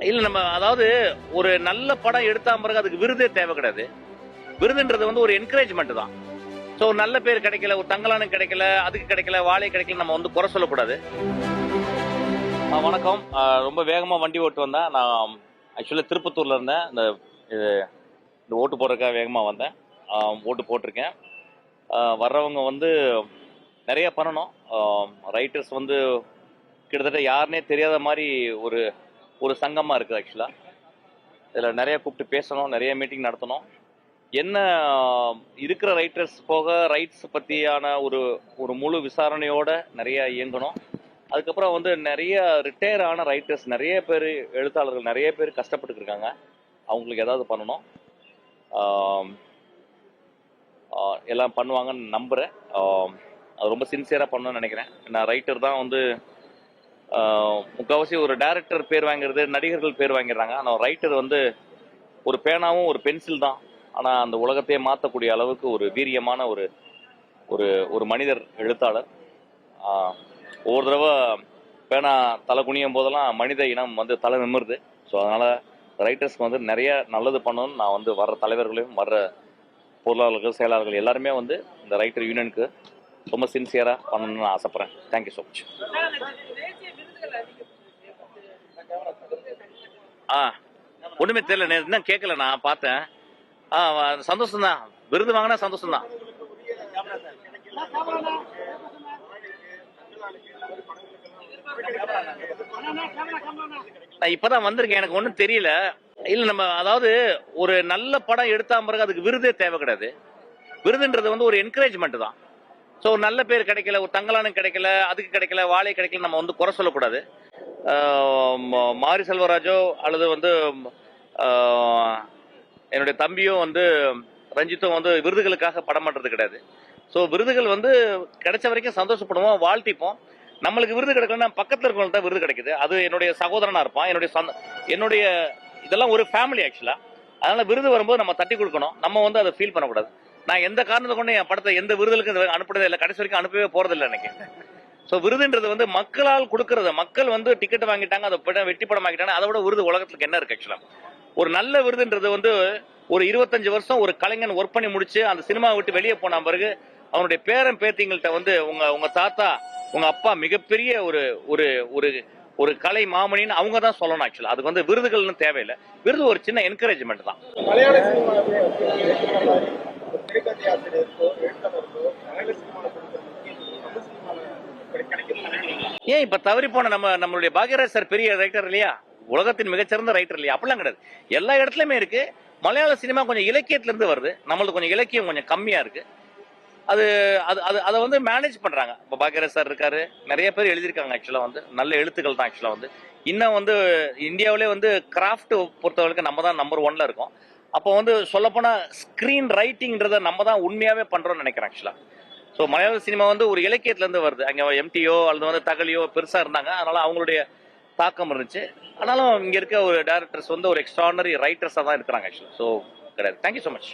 இல்ல நம்ம அதாவது ஒரு நல்ல படம் எடுத்தா பிறகு அதுக்கு விருதே தேவை கிடையாது. விருதுன்றது வந்து ஒரு என்கரேஜ்மெண்ட் தான். ஸோ நல்ல பேர் கிடைக்கல, ஒரு தங்கலானு கிடைக்கல, அதுக்கு கிடைக்கல, வாழை கிடைக்கல, நம்ம வந்து குறை சொல்லக்கூடாது. வணக்கம். ரொம்ப வேகமா வண்டி ஓட்டு வந்தேன். நான் ஆக்சுவலி திருப்பத்தூர்ல இருந்தேன். இந்த ஓட்டு போடுறதுக்காக வேகமா வந்தேன். ஓட்டு போட்டிருக்கேன். வர்றவங்க வந்து நிறைய பண்ணணும். ரைட்டர்ஸ் வந்து கிட்டத்தட்ட யாருன்னே தெரியாத மாதிரி ஒரு ஒரு சங்கமாக இருக்குது ஆக்சுவலாக. இதில் நிறைய கூப்பிட்டு பேசணும், நிறைய மீட்டிங் நடத்தணும். என்ன இருக்கிற ரைட்டர்ஸ் போக ரைட்ஸ் பற்றியான ஒரு ஒரு முழு விசாரணையோட நிறைய இயங்கணும். அதுக்கப்புறம் வந்து நிறைய ரிட்டையர் ஆன ரைட்டர்ஸ் நிறைய பேர், எழுத்தாளர்கள் நிறைய பேர் கஷ்டப்பட்டு இருக்காங்க. அவங்களுக்கு ஏதாவது பண்ணணும். எல்லாம் பண்ணுவாங்கன்னு நம்புகிறேன். அது ரொம்ப சின்சியராக பண்ணணும்னு நினைக்கிறேன். நான் ரைட்டர் தான் வந்து முக்கால்வாசி ஒரு டைரக்டர் பேர் வாங்கிறது, நடிகர்கள் பேர் வாங்கிடுறாங்க. ஆனால் ரைட்டர் வந்து ஒரு பேனாவும் ஒரு பென்சில் தான். ஆனால் அந்த உலகத்தையே மாற்றக்கூடிய அளவுக்கு ஒரு வீரியமான ஒரு ஒரு ஒரு மனிதர் எழுத்தாளர். ஒவ்வொரு தடவை பேனா தலை குனியும் போதெல்லாம் மனித இனம் வந்து தலை நிமிருது. ஸோ அதனால் ரைட்டர்ஸ்க்கு வந்து நிறைய நல்லது பண்ணணும்னு நான் வந்து வர்ற தலைவர்களையும் வர்ற பொருளாளர்கள், செயலாளர்கள் எல்லாருமே வந்து இந்த ரைட்டர் யூனியனுக்கு ரொம்ப சின்சியராக பண்ணணும்னு நான் ஆசைப்பட்றேன். Thank you so much. ஒன்றுமே தெரியல, இன்னும் கேட்கல, நான் பார்த்தேன். சந்தோஷம் தான், விருது வாங்கினா சந்தோஷம் தான். நான் இப்பதான் வந்திருக்கேன், எனக்கு ஒன்றும் தெரியல. இல்ல நம்ம அதாவது ஒரு நல்ல படம் எடுத்தா பிறகு அதுக்கு விருதே தேவை கிடையாது. விருதுன்றது வந்து ஒரு என்கரேஜ்மெண்ட் தான். ஸோ நல்ல பேர் கிடைக்கல, ஒரு தங்கலானு கிடைக்கல, அதுக்கு கிடைக்கல, வாழை கிடைக்கல, நம்ம வந்து குறை சொல்லக்கூடாது. மாரி செல்வராஜோ அல்லது வந்து என்னுடைய தம்பியோ வந்து ரஞ்சித்தும் வந்து விருதுகளுக்காக படம் பண்றது கிடையாது. ஸோ விருதுகள் வந்து கிடைச்ச வரைக்கும் சந்தோஷப்படுவோம், வாழ்த்திப்போம். நம்மளுக்கு விருது கிடைக்கலன்னா பக்கத்தில் இருக்கவங்களுக்கு தான் விருது கிடைக்குது. அது என்னுடைய சகோதரனா இருப்பான், என்னுடைய இதெல்லாம் ஒரு ஃபேமிலி ஆக்சுவலா. அதனால விருது வரும்போது நம்ம தட்டி கொடுக்கணும், நம்ம வந்து அதை ஃபீல் பண்ணக்கூடாது. நான் எந்த காரணத்தை கொண்டு என் படத்தை எந்த விருதுகளுக்கு அனுப்புறதே இல்லை, கடைசி வரைக்கும் அனுப்பவே போறதில்லை எனக்கு. ஸோ விருதுன்றது வந்து மக்களால் கொடுக்கறது. மக்கள் வந்து டிக்கெட் வாங்கிட்டாங்க, அதை படம் வெற்றி படம் ஆகிட்டாங்க, அதை விட விருது உலகத்துக்கு என்ன இருக்கு ஆக்சுவலா. ஒரு நல்ல விருதுன்றது வந்து ஒரு 25 வருஷம் ஒரு கலைஞன் ஒர்க் பண்ணி முடிச்சு அந்த சினிமாவை விட்டு வெளியே போன பிறகு அவனுடைய பேரன் பேத்திங்கள்ட்ட வந்து உங்க தாத்தா, உங்க அப்பா மிகப்பெரிய ஒரு ஒரு ஒரு ஒரு கலை மாமணின்னு அவங்க தான் சொல்லணும் ஆக்சுவலா. அதுக்கு வந்து விருதுகள்னு தேவையில்லை. விருது ஒரு சின்ன என்கரேஜ்மெண்ட் தான். ஏன் இப்ப தவறி போன நம்மளுடைய பாக்யராஜ் சார் பெரிய ரைட்டர் இல்லையா, உலகத்தின் மிகச்சிறந்த ரைட்டர் இல்லையா? அப்படிலாம் கிடையாது, எல்லா இடத்துலயுமே இருக்கு. மலையாள சினிமா கொஞ்சம் இலக்கியத்துல இருந்து வருது, நம்மளுக்கு கொஞ்சம் இலக்கியம் கொஞ்சம் கம்மியா இருக்கு. அது அதை வந்து மேனேஜ் பண்றாங்க. இப்போ பாக்யராஜ் சார் இருக்காரு, நிறைய பேர் எழுதியிருக்காங்க ஆக்சுவலா, வந்து நல்ல எழுத்துக்கள் தான் ஆக்சுவலா. வந்து இன்னும் வந்து இந்தியாவிலே வந்து கிராஃப்ட் பொறுத்தவரைக்கும் நம்ம தான் நம்பர் 1ல இருக்கோம். அப்போ வந்து சொல்லப்போனா ஸ்கிரீன் ரைட்டிங்ன்றத நம்ம தான் உண்மையாவே பண்றோம்னு நினைக்கிறேன் ஆக்சுவலா. ஸோ மலையாள சினிமா வந்து ஒரு இலக்கியத்துல இருந்து வருது. அங்கே எம்டிஓ அல்லது வந்து தகலியோ பெருசா இருந்தாங்க, அதனால அவங்களுடைய தாக்கம் இருந்துச்சு. ஆனாலும் இங்க இருக்க ஒரு டைரக்டர்ஸ் வந்து ஒரு எக்ஸ்ட்ரானரி ரைட்டர்ஸா தான் இருக்கிறாங்க ஆக்சுவலா. ஸோ கிடையாது. Thank you so much.